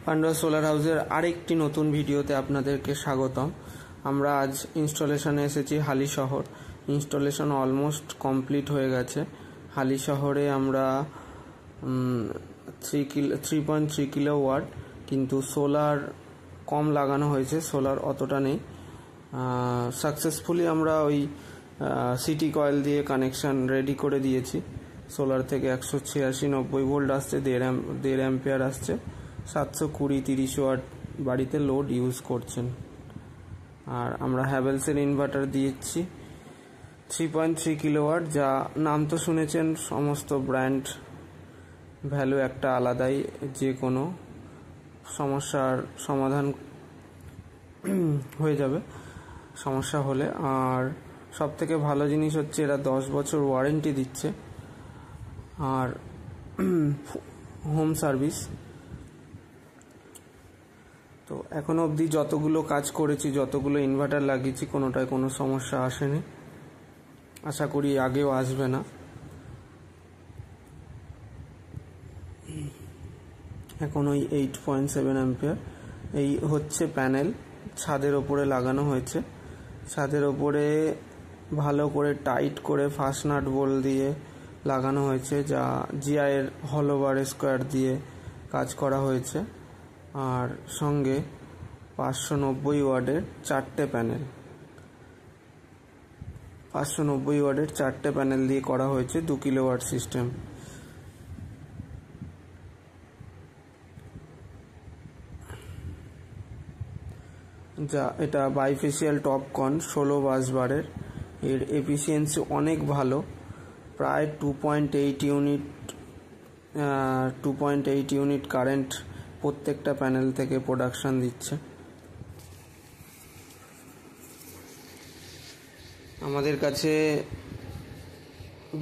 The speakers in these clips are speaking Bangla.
পান্ডুয়া সোলার হাউসের আরেকটি নতুন ভিডিওতে আপনাদেরকে স্বাগতম। আমরা আজ ইনস্টলেশনে এসেছি হালিশহর। ইনস্টলেশন অলমোস্ট কমপ্লিট হয়ে গেছে। হালিশহরে আমরা 3.3 কিলোওয়াট, কিন্তু সোলার কম লাগানো হয়েছে, সোলার অতটা নেই। সাকসেসফুলি আমরা ওই সিটি কয়েল দিয়ে কানেকশান রেডি করে দিয়েছি। সোলার থেকে 186-90 ভোল্ট আসছে, 1.5 অ্যাম্পিয়ার আসছে, 720-30 ওয়াট বাড়িতে লোড ইউজ করছেন। আর আমরা হ্যাভেলসের ইনভার্টার দিয়েছি 3.3 কিলোওয়াট, যা নাম তো শুনেছেন, সমস্ত ব্র্যান্ড ভ্যালু একটা আলাদাই, যে কোনো সমস্যার সমাধান হয়ে যাবে সমস্যা হলে। আর সব থেকে ভালো জিনিস হচ্ছে এরা 10 বছর ওয়ারেন্টি দিচ্ছে, আর হোম সার্ভিস। তো এখনো অবধি যতগুলো কাজ করেছি, যতগুলো ইনভার্টার লাগিয়েছি, কোনোটায় কোনো সমস্যা আসেনি, আশা করি আগেও আসবে না। এখন ওই 8.7 অ্যাম্পিয়ার এই হচ্ছে প্যানেল, ছাদের ওপরে লাগানো হয়েছে। ছাদের ওপরে ভালো করে টাইট করে ফাস্ট নাট বোল্ট দিয়ে লাগানো হয়েছে, যা জিআইয়ের হলো বার স্কোয়ার দিয়ে কাজ করা হয়েছে। আর সঙ্গে 590 ওয়াটের 4টে প্যানেল, 590 ওয়াটের 4টে প্যানেল দিয়ে করা হয়েছে 2 কিলোওয়াট সিস্টেম। যা এটা বাইফেসিয়াল টপকন 16 বাস বারের। এর এফিসিয়েন্সি অনেক ভালো, প্রায় 2.8 ইউনিট কারেন্ট প্রত্যেকটা প্যানেল থেকে প্রোডাকশান দিচ্ছে। আমাদের কাছে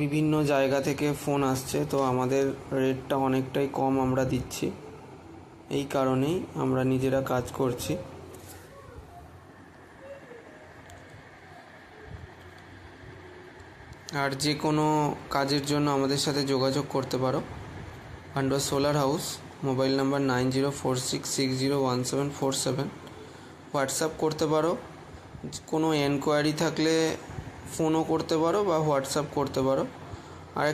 বিভিন্ন জায়গা থেকে ফোন আসছে, তো আমাদের রেটটা অনেকটাই কম আমরা দিচ্ছি, এই কারণেই আমরা নিজেরা কাজ করছি। আর যে কোনো কাজের জন্য আমাদের সাথে যোগাযোগ করতে পারো। Pandua solar house, mobile number 9046601747। WhatsApp করতে পারো, কোনো এনকোয়ারি থাকলে ফোনও করতে পারো বা হোয়াটসঅ্যাপ করতে পারো। আর